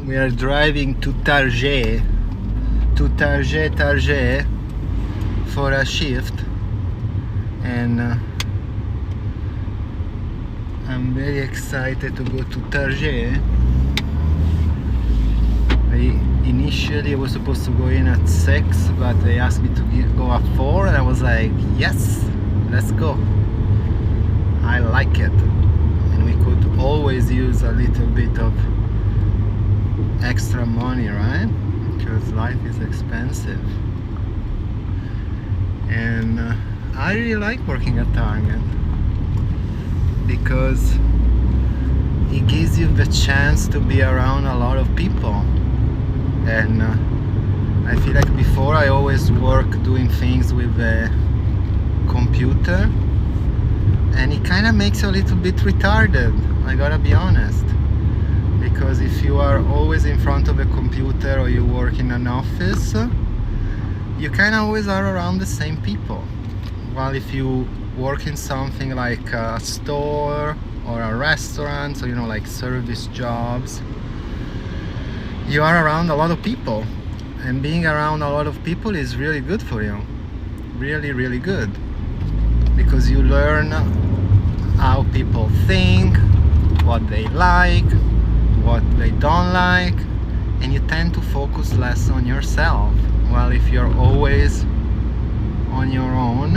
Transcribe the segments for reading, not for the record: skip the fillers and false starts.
We are driving to Target for a shift, and I'm very excited to go to Target. Initially I was supposed to go in at 6, but they asked me to go at 4, and I was like, yes, let's go. I like it. And we could always use a little bit of extra money, right? Because life is expensive. And I really like working at Target because it gives you the chance to be around a lot of people. And I feel like before I always work doing things with the computer, and it kind of makes you a little bit retarded, I gotta be honest. Because if you are always in front of a computer or you work in an office, you kind of always are around the same people. While if you work in something like a store or a restaurant, so like service jobs, you are around a lot of people, and being around a lot of people is really good for you. Really, really good. Because you learn how people think, what they like, what they don't like, and you tend to focus less on yourself. While if you're always on your own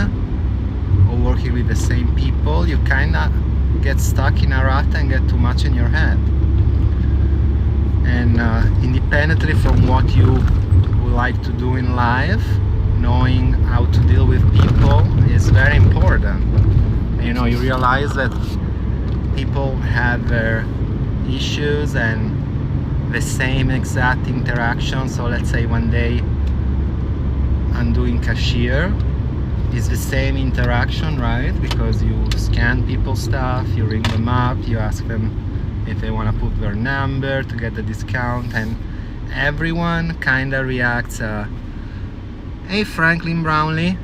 or working with the same people, you kind of get stuck in a rut and get too much in your head. And independently from what you would like to do in life, knowing how to deal with people is very important. You realize that people have their issues and the same exact interaction. So let's say one day I'm doing cashier, it's the same interaction, right? Because you scan people's stuff, you ring them up, you ask them if they want to put their number to get the discount, and everyone kind of reacts, hey Franklin Brownlee,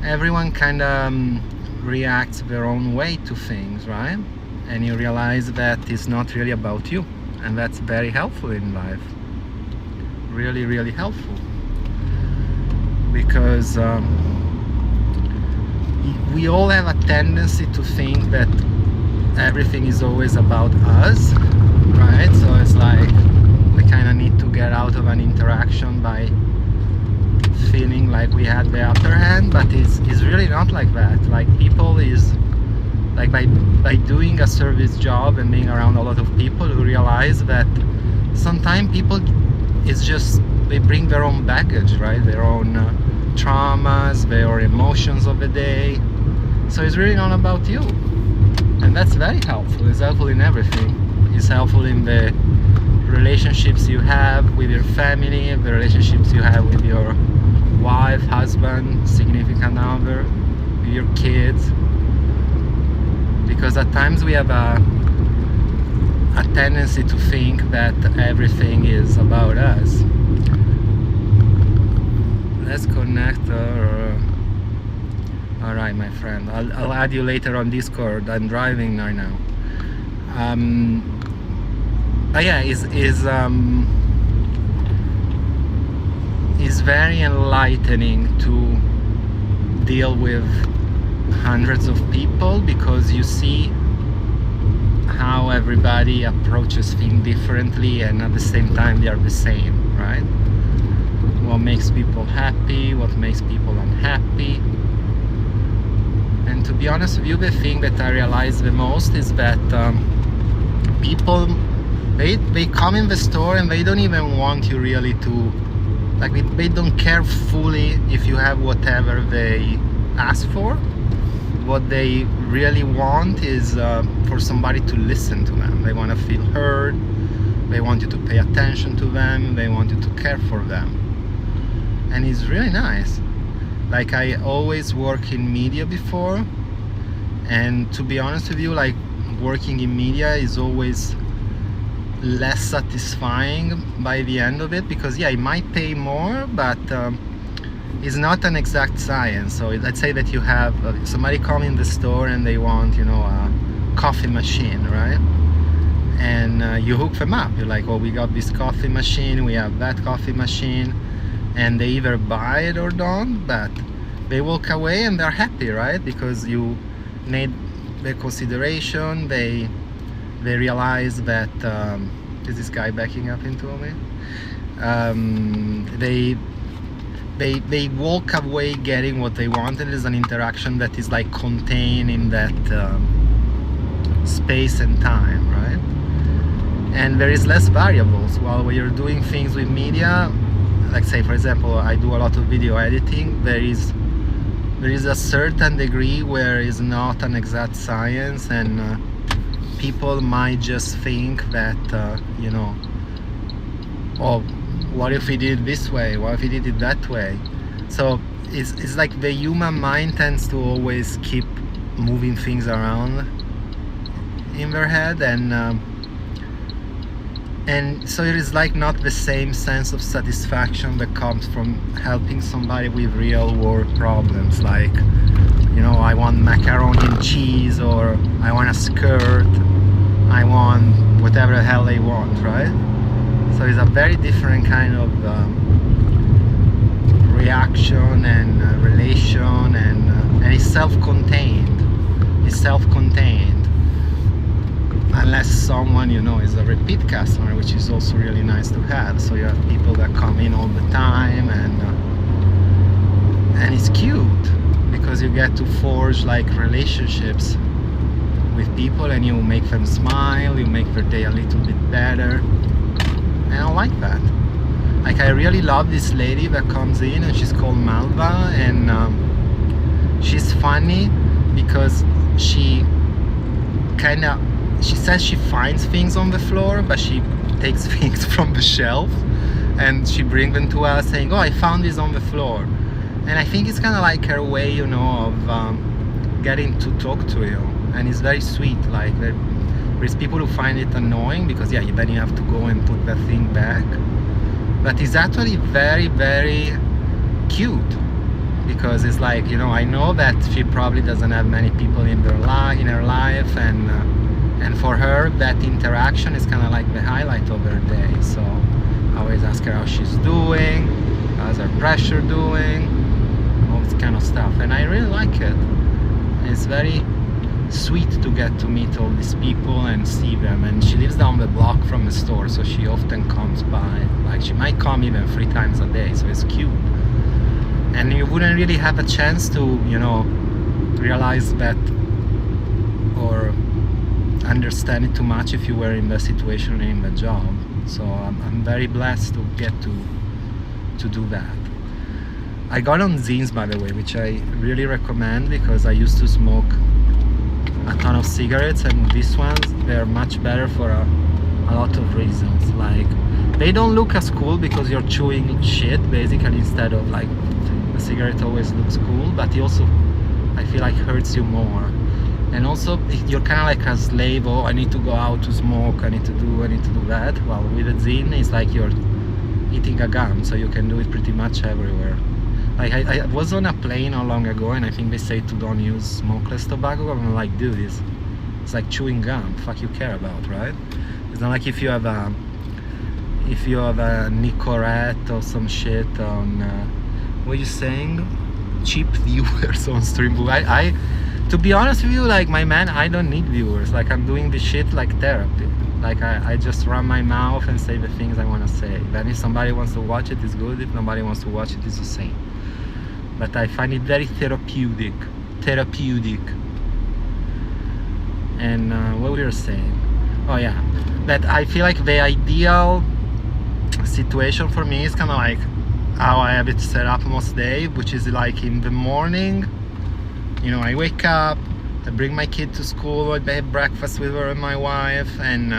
everyone kind of reacts their own way to things, right? And you realize that it's not really about you, and that's very helpful in life. Really, really helpful. Because we all have a tendency to think that everything is always about us, right? So it's like we kind of need to get out of an interaction by feeling like we had the upper hand, but it's really not like that. Like people is like by doing a service job and being around a lot of people, you realize that sometimes people is just, they bring their own baggage, right? Their own traumas, their emotions of the day. So it's really not about you. And that's very helpful. It's helpful in everything. It's helpful in the relationships you have with your family, the relationships you have with your wife, husband, significant other, with your kids. Because at times we have a tendency to think that everything is about us. Let's connect. Alright, my friend, I'll add you later on Discord. I'm driving right now. But yeah, it's very enlightening to deal with hundreds of people, because you see how everybody approaches things differently, and at the same time they are the same, right? What makes people happy, what makes people unhappy. And to be honest with you, the thing that I realize the most is that people, they come in the store and they don't even want you really to, like they don't care fully if you have whatever they ask for. What they really want is for somebody to listen to them. They want to feel heard, they want you to pay attention to them, they want you to care for them. And it's really nice. Like I always work in media before, and to be honest with you, like working in media is always less satisfying by the end of it, because yeah, it might pay more, but it's not an exact science. So let's say that you have somebody come in the store and they want, a coffee machine, right? And and you hook them up. You're like, oh, we got this coffee machine, we have that coffee machine, and they either buy it or don't, but they walk away and they're happy, right? Because you made their consideration. They realize that is this guy backing up into me? They walk away getting what they wanted. It is an interaction that is like contained in that space and time, right? And there is less variables. While when you're doing things with media, like say for example, I do a lot of video editing, there is a certain degree where it's not an exact science, and people might just think that you know, oh, what if we did it this way, what if we did it that way? So it's like the human mind tends to always keep moving things around in their head, and so it is like not the same sense of satisfaction that comes from helping somebody with real world problems, like, you know, I want macaroni and cheese, or I want a skirt, I want whatever the hell they want, right? So it's a very different kind of reaction and relation, and it's self-contained. It's self-contained. Unless someone, you know, is a repeat customer, which is also really nice to have. So you have people that come in all the time, and it's cute because you get to forge like relationships with people, and you make them smile, you make their day a little bit better, and I like that. Like, I really love this lady that comes in, and she's called Malva, and she's funny because she says she finds things on the floor, but she takes things from the shelf and she brings them to us saying, oh, I found this on the floor. And I think it's kind of like her way, you know, of getting to talk to you, and it's very sweet. Like, there's people who find it annoying because, yeah, then you have to go and put that thing back, but it's actually very, very cute, because it's like, you know, I know that she probably doesn't have many people in her life, and for her that interaction is kind of like the highlight of her day. So I always ask her how she's doing, how's her pressure doing, all this kind of stuff, and I really like it. It's very sweet to get to meet all these people and see them, and she lives down the block from the store, so she often comes by. Like, she might come even 3 times a day, so it's cute. And you wouldn't really have a chance to, you know, realize that or understand it too much if you were in the situation or in the job. So I'm very blessed to get to do that. I got on zines, by the way, which I really recommend, because I used to smoke a ton of cigarettes, and these ones, they're much better for a lot of reasons. Like, they don't look as cool because you're chewing shit basically, instead of like, a cigarette always looks cool, but it also, I feel like, hurts you more. And also you're kind of like a slave. Oh, I need to go out to smoke, I need to do that. Well, with a zine, it's like you're eating a gum, so you can do it pretty much everywhere. Like, I was on a plane not long ago, and I think they say to don't use smokeless tobacco. I'm like, dude, it's like chewing gum. Fuck you care about, right? It's not like if you have a Nicorette or some shit on what are you saying, cheap viewers on stream. I to be honest with you, like, my man, I don't need viewers. Like, I'm doing this shit like therapy. Like, I just run my mouth and say the things I want to say. Then if somebody wants to watch it, it's good. If nobody wants to watch it, it's the same. But I find it very therapeutic. And what we were saying, oh yeah, that I feel like the ideal situation for me is kind of like how I have it set up most day, which is like in the morning, you know, I wake up, I bring my kid to school, I have breakfast with her and my wife, and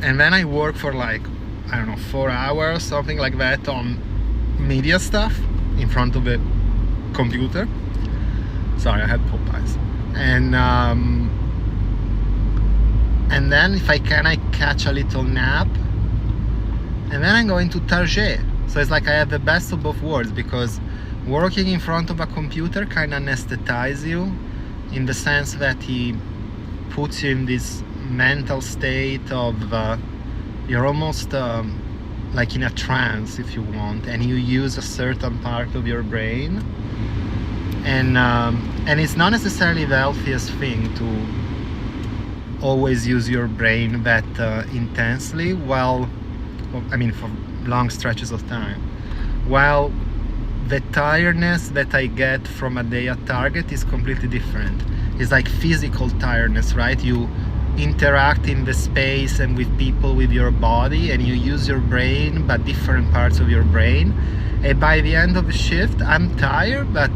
then I work for like, I don't know, 4 hours, something like that, on media stuff in front of the computer. Sorry, I had Popeyes. And then if I can, I catch a little nap, and then I'm going to Target. So it's like I have the best of both worlds, because working in front of a computer kind of anesthetizes you, in the sense that he puts you in this mental state of you're almost like in a trance, if you want, and you use a certain part of your brain, and it's not necessarily the healthiest thing to always use your brain that intensely, well, I mean, for long stretches of time. While the tiredness that I get from a day at Target is completely different. It's like physical tiredness, right? You interact in the space and with people with your body, and you use your brain, but different parts of your brain. And by the end of the shift, I'm tired, but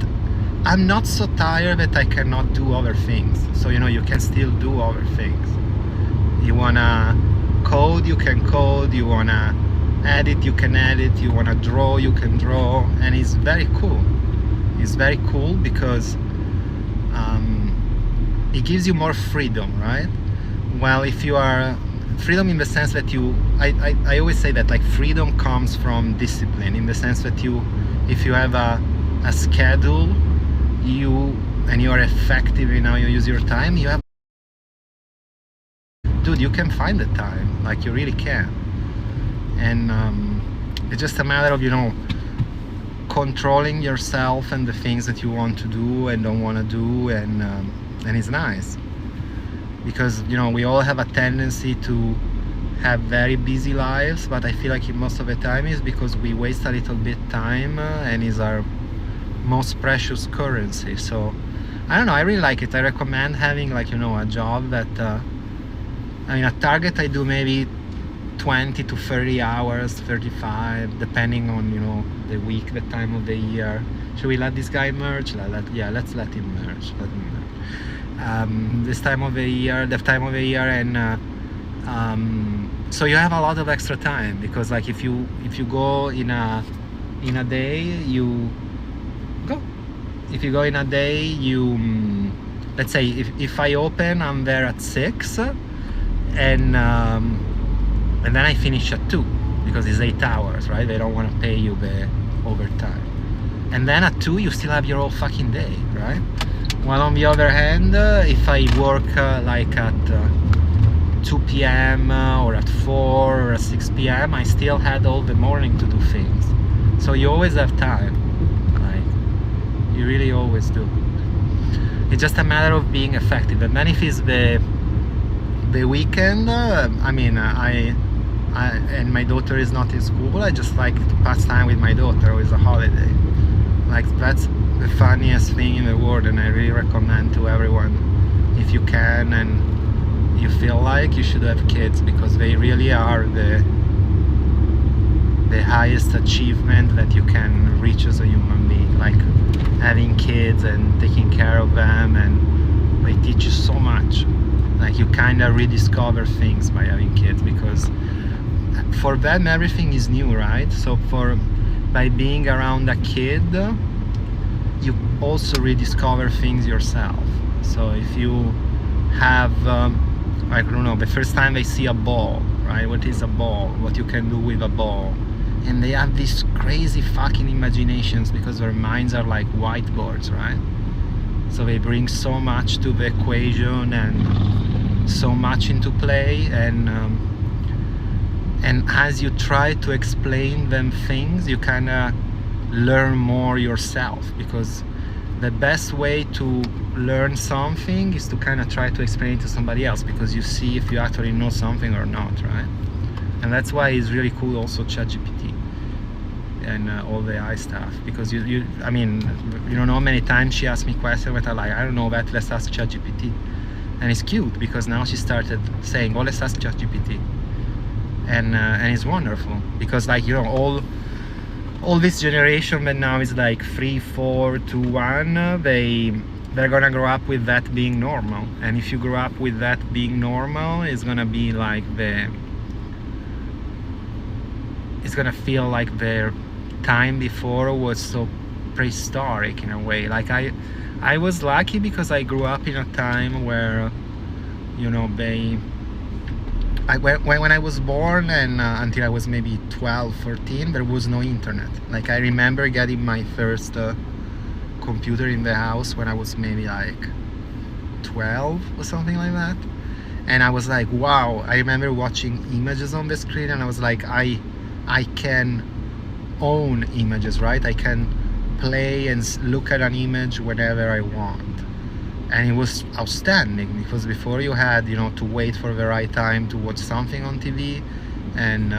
I'm not so tired that I cannot do other things. So, you know, you can still do other things. You wanna code, you can code. You wanna edit, you can edit. You wanna draw, you can draw. And it's very cool. It's very cool because it gives you more freedom, right? Well, if you are freedom in the sense that I always say that like freedom comes from discipline, in the sense that if you have a schedule, and you are effective in how you use your time, you have, dude, you can find the time, like you really can. And it's just a matter of, you know, controlling yourself and the things that you want to do and don't want to do, and it's nice because, you know, we all have a tendency to have very busy lives, but I feel like most of the time is because we waste a little bit time, and is our most precious currency. So I don't know, I really like it. I recommend having, like, you know, a job that I mean, at Target I do maybe 20 to 30 hours, 35, depending on, you know, the week, the time of the year. Should we let this guy merge? Yeah, let's let him merge. This time of the year, and so you have a lot of extra time, because like if you go in a day, you go. If you go in a day, you let's say if I open, I'm there at 6, and then I finish at 2, because it's 8 hours, right? They don't want to pay you the overtime. And then at 2 you still have your whole fucking day, right? While on the other hand, if I work like at 2 p.m. Or at 4 or at 6 p.m, I still had all the morning to do things. So you always have time, like you really always do. It's just a matter of being effective. And then if it's the weekend, I mean, I and my daughter is not in school, I just like to pass time with my daughter, or it's a holiday. Like, that's the funniest thing in the world, and I really recommend to everyone, if you can and you feel like, you should have kids, because they really are the highest achievement that you can reach as a human being. Like, having kids and taking care of them, and they teach you so much. Like, you kind of rediscover things by having kids, because for them everything is new, right? So by being around a kid, you also rediscover things yourself. So if you have I don't know, the first time they see a ball, right? What is a ball? What you can do with a ball? And they have these crazy fucking imaginations, because their minds are like whiteboards, right? So they bring so much to the equation and so much into play, and as you try to explain them things, you kind of learn more yourself, because the best way to learn something is to kind of try to explain it to somebody else, because you see if you actually know something or not, right? And that's why it's really cool also ChatGPT and all the AI stuff, because I mean, you don't know how many times she asked me questions that are like, I don't know that, let's ask ChatGPT. And it's cute, because now she started saying, oh, let's ask ChatGPT. And it's wonderful, because, like, you know, all this generation that now is like 3, 4, 2, 1, they're gonna grow up with that being normal. And if you grow up with that being normal, it's gonna be like it's gonna feel like their time before was so prehistoric in a way. Like, I was lucky, because I grew up in a time where, you know, when I was born, and until I was maybe 12, 14, there was no internet. Like, I remember getting my first computer in the house when I was maybe like 12 or something like that. and I was like, wow. I remember watching images on the screen, and I was like, I can own images, right? I can play and look at an image whenever I want. And it was outstanding, because before you had, to wait for the right time to watch something on TV, and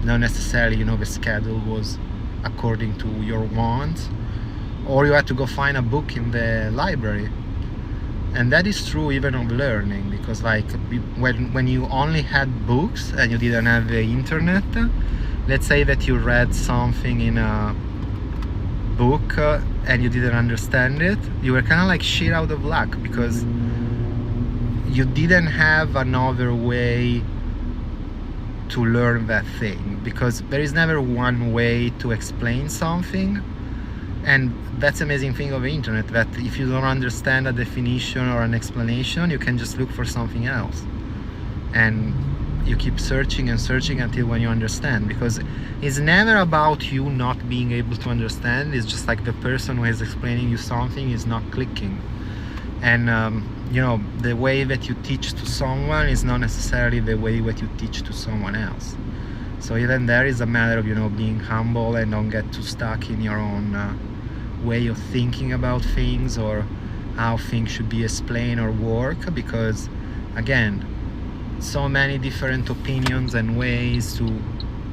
not necessarily, the schedule was according to your wants, or you had to go find a book in the library. And that is true even of learning, because like when you only had books and you didn't have the internet, let's say that you read something in a book and you didn't understand it, you were kind of like shit out of luck, because you didn't have another way to learn that thing, because there is never one way to explain something. And that's the amazing thing of the internet, that if you don't understand a definition or an explanation, you can just look for something else, and you keep searching and searching until when you understand, because it's never about you not being able to understand. It's just like the person who is explaining you something is not clicking. And the way that you teach to someone is not necessarily the way that you teach to someone else. So even there is a matter of being humble and don't get too stuck in your own way of thinking about things, or how things should be explained or work, because again, so many different opinions and ways to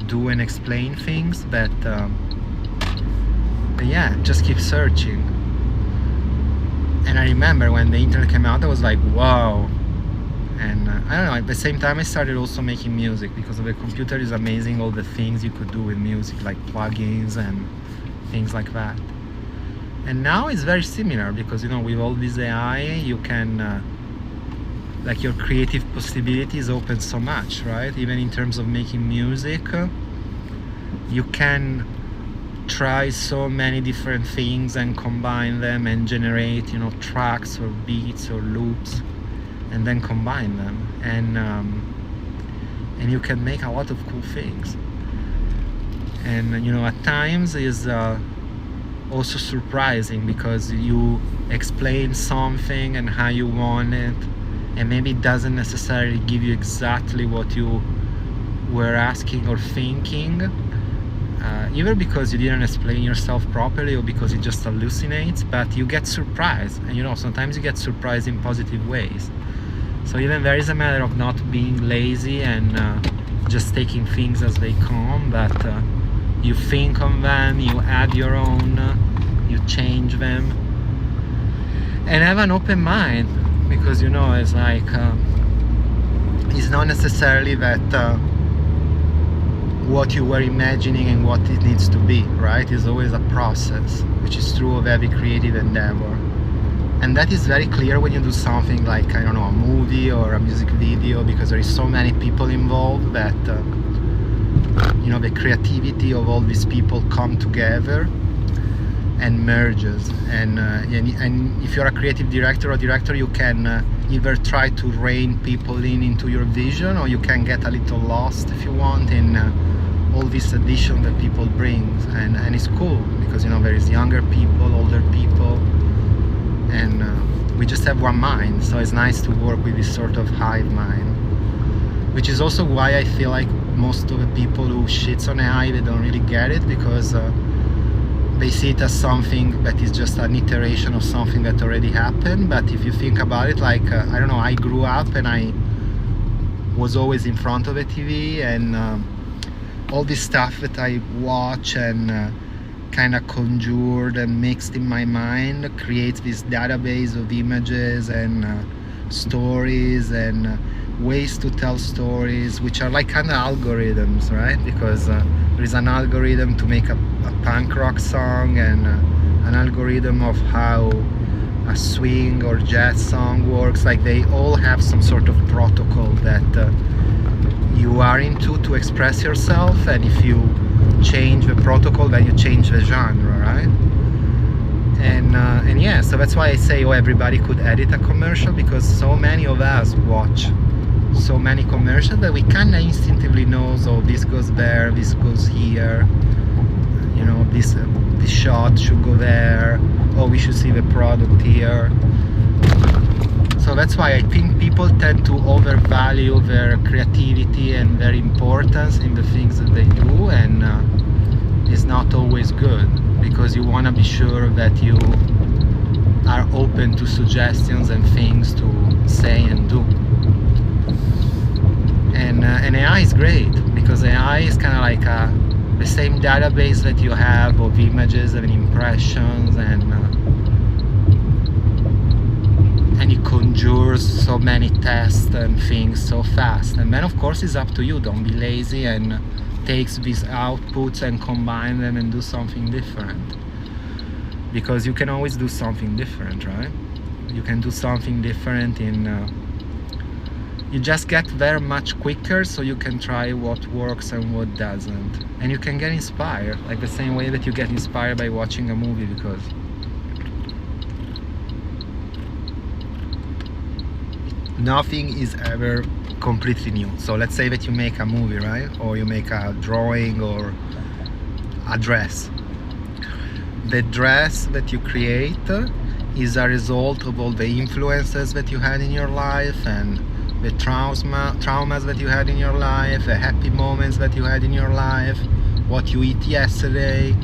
do and explain things that yeah, just keep searching. And I remember when the internet came out, I was like, wow. And I don't know, at the same time I started also making music, because the computer is amazing, all the things you could do with music, like plugins and things like that. And now it's very similar, because with all this AI, you can like your creative possibilities open so much, right? Even in terms of making music, you can try so many different things and combine them and generate tracks or beats or loops, and then combine them, and you can make a lot of cool things. And at times is also surprising, because you explain something and how you want it, and maybe it doesn't necessarily give you exactly what you were asking or thinking, either because you didn't explain yourself properly or because it just hallucinates, but you get surprised. And sometimes you get surprised in positive ways. So even there is a matter of not being lazy and just taking things as they come, but you think on them, you add your own, you change them, and have an open mind, because it's like it's not necessarily that what you were imagining and what it needs to be, right? It's always a process, which is true of every creative endeavor. And that is very clear when you do something like, I don't know, a movie or a music video, because there is so many people involved that the creativity of all these people come together and merges. And if you're a creative director or director, you can either try to rein people into your vision, or you can get a little lost, if you want, in all this addition that people bring. And it's cool, because there is younger people, older people, and we just have one mind. So it's nice to work with this sort of hive mind, which is also why I feel like most of the people who shits on AI, they don't really get it, because they see it as something that is just an iteration of something that already happened. But if you think about it, like I don't know, I grew up and I was always in front of the TV, and all this stuff that I watch and kind of conjured and mixed in my mind creates this database of images and stories and ways to tell stories, which are like kind of algorithms, right? Because there is an algorithm to make a punk rock song, and an algorithm of how a swing or jazz song works. Like they all have some sort of protocol that you are into to express yourself, and if you change the protocol, then you change the genre, right? And yeah, so that's why I say, everybody could edit a commercial, because so many of us watch so many commercials that we kind of instinctively know, so this goes there, this goes here, this shot should go there, we should see the product here. So that's why I think people tend to overvalue their creativity and their importance in the things that they do, and it's not always good, because you want to be sure that you are open to suggestions and things to say and do. And AI is great, because AI is kind of like the same database that you have of images and impressions, and it conjures so many tests and things so fast. And then of course it's up to you. Don't be lazy and takes these outputs and combine them and do something different, because you can always do something different, right? You can do something different in you just get there much quicker, so you can try what works and what doesn't, and you can get inspired, like the same way that you get inspired by watching a movie, because nothing is ever completely new. So let's say that you make a movie, right? Or you make a drawing or a dress. The dress that you create is a result of all the influences that you had in your life, and the traumas that you had in your life, the happy moments that you had in your life, what you eat yesterday,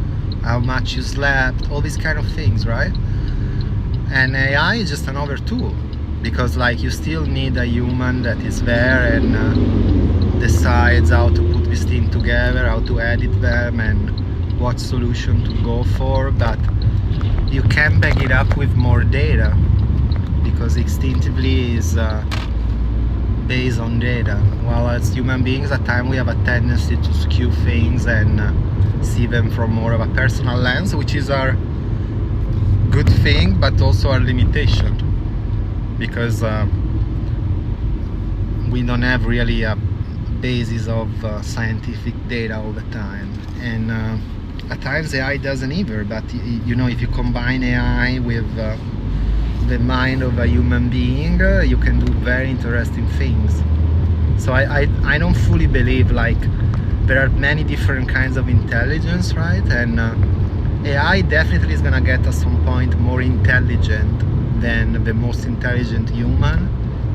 how much you slept, all these kind of things, right? And AI is just another tool, because like you still need a human that is there and decides how to put this thing together, how to edit them, and what solution to go for. But you can back it up with more data, because instinctively is based on data. While as human beings, at times we have a tendency to skew things and see them from more of a personal lens, which is our good thing, but also our limitation, because we don't have really a basis of scientific data all the time, and at times AI doesn't either. But you know, if you combine AI with the mind of a human being, you can do very interesting things. So I don't fully believe, like, there are many different kinds of intelligence, right? And AI definitely is gonna get at some point more intelligent than the most intelligent human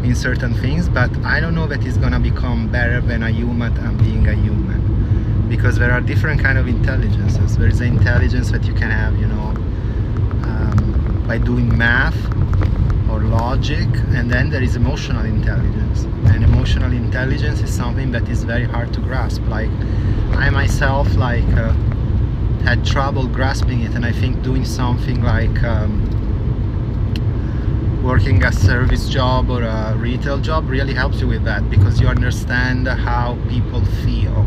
in certain things, but I don't know that it's gonna become better than a human and being a human, because there are different kind of intelligences. There is an intelligence that you can have, you know, by doing math or logic, and then there is emotional intelligence. And emotional intelligence is something that is very hard to grasp. Like, I myself, like, had trouble grasping it, and I think doing something like working a service job or a retail job really helps you with that, because you understand how people feel.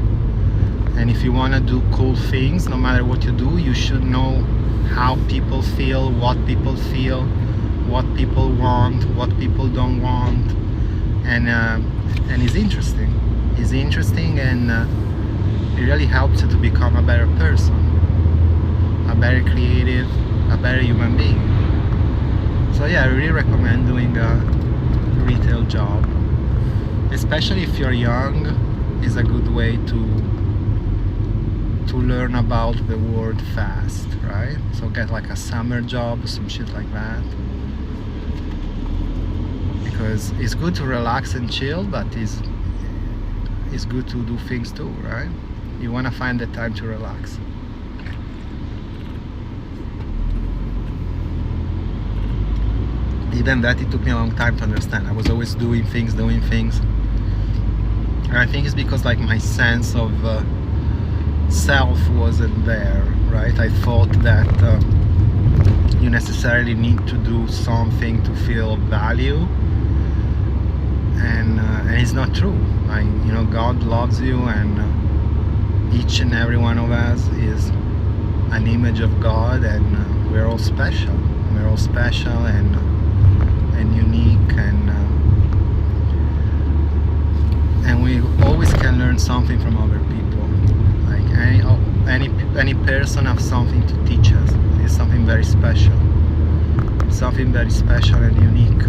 And if you want to do cool things, no matter what you do, you should know how people feel, what people feel, what people want, what people don't want. And it's interesting. It's interesting, and it really helps you to become a better person, a better creative, a better human being. So yeah, I really recommend doing a retail job, especially if you're young. Is a good way to learn about the world fast, right? So get like a summer job or some shit like that, because it's good to relax and chill, but it's good to do things too, right? You want to find the time to relax. Even that, it took me a long time to understand. I was always doing things. And I think it's because, like, my sense of self wasn't there, right? I thought that you necessarily need to do something to feel value, and it's not true. Like, you know, God loves you, and each and every one of us is an image of God, and we're all special. We're all special and unique, and we always can learn something from other people. Like any person has something to teach us. It's something very special, and unique.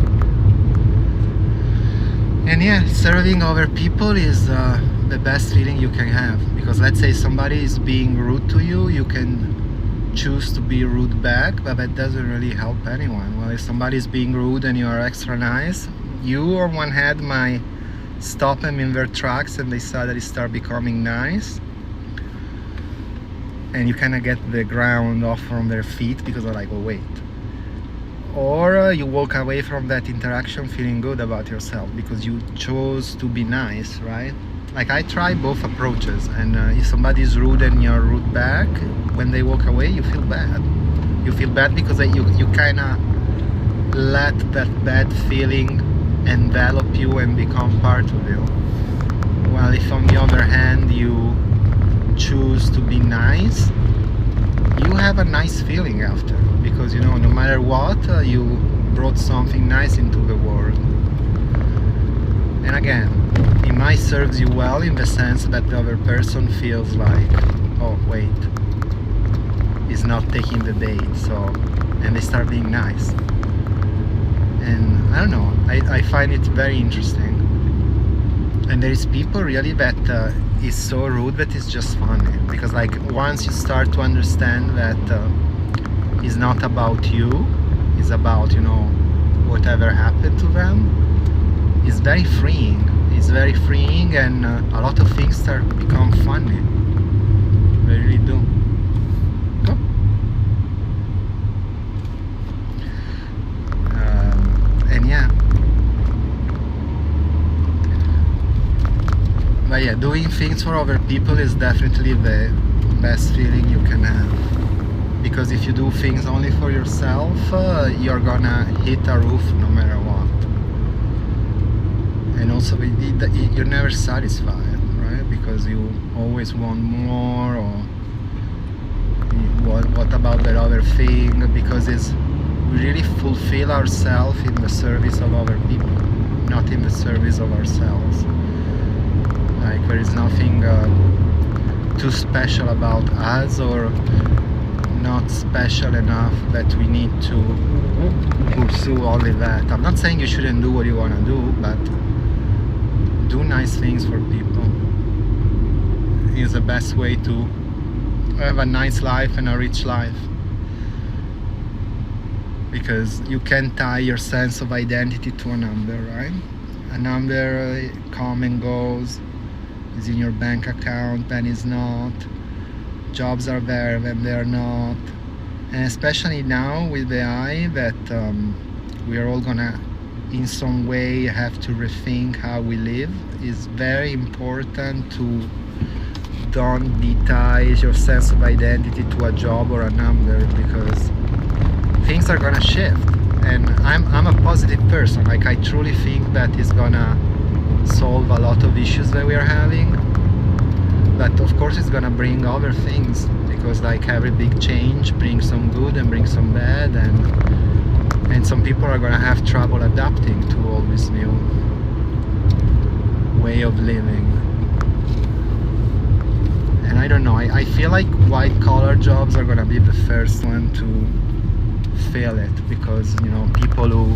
And yeah, serving other people is the best feeling you can have, because let's say somebody is being rude to you, you can choose to be rude back, but that doesn't really help anyone. Well, if somebody's being rude and you are extra nice, you or one head might stop them in their tracks and they suddenly start becoming nice, and you kind of get the ground off from their feet because they're like, oh wait. Or you walk away from that interaction feeling good about yourself because you chose to be nice, right? Like, I try both approaches, and if somebody is rude and you're rude back, when they walk away you feel bad. You feel bad because you kind of let that bad feeling envelop you and become part of you. While if on the other hand you choose to be nice, you have a nice feeling after, because you know, no matter what, you brought something nice into the world. And again, it might serve you well in the sense that the other person feels like, oh wait, he's not taking the bait, so, and they start being nice. And I don't know, I find it very interesting. And there is people really that is so rude that it's just funny, because like once you start to understand that it's not about you, it's about, you know, whatever happened to them, it's very freeing. It's very freeing, and a lot of things start to become funny. They really do. Go. And yeah. But yeah, doing things for other people is definitely the best feeling you can have. Because if you do things only for yourself, you're gonna hit a roof no matter what. And also you're never satisfied, right? Because you always want more, or what about that other thing? Because we really fulfill ourselves in the service of other people, not in the service of ourselves. Like, there is nothing too special about us, or not special enough that we need to pursue only that. I'm not saying you shouldn't do what you want to do, but do nice things for people is the best way to have a nice life and a rich life. Because you can't tie your sense of identity to a number, right? A number comes and goes, is in your bank account, then is not. Jobs are there, then they are not. And especially now with AI, that we are all gonna in some way have to rethink how we live. It's very important to don't tie your sense of identity to a job or a number, because things are gonna shift. And I'm a positive person. Like, I truly think that it's gonna solve a lot of issues that we are having, but of course it's gonna bring other things, because like every big change brings some good and brings some bad, and some people are gonna have trouble adapting to all this new way of living. And I don't know, I feel like white collar jobs are gonna be the first one to feel it, because you know, people who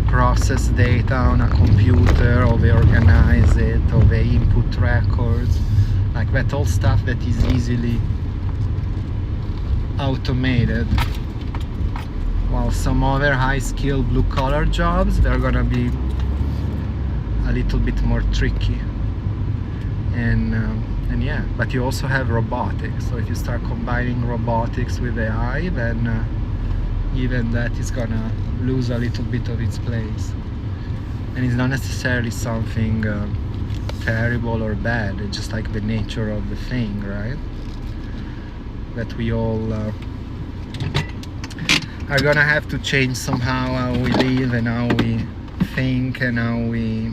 process data on a computer, or they organize it, or they input records, like that all stuff that is easily automated. While some other high-skilled blue-collar jobs, they're gonna be a little bit more tricky. And yeah, but you also have robotics. So if you start combining robotics with AI, then even that is gonna lose a little bit of its place. And it's not necessarily something terrible or bad. It's just like the nature of the thing, right? That we all are gonna have to change somehow how we live and how we think and how we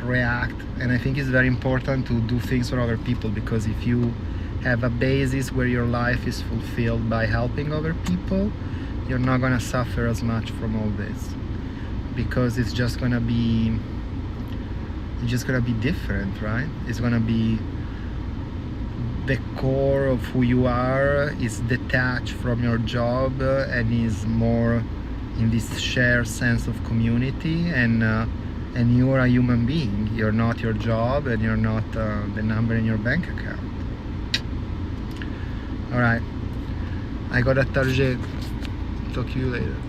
react. And I think it's very important to do things for other people, because if you have a basis where your life is fulfilled by helping other people, you're not gonna suffer as much from all this, because it's just gonna be different, right? It's gonna be the core of who you are is detached from your job and is more in this shared sense of community, and you are a human being. You're not your job, and you're not the number in your bank account. All right. I got a Target. Talk to you later.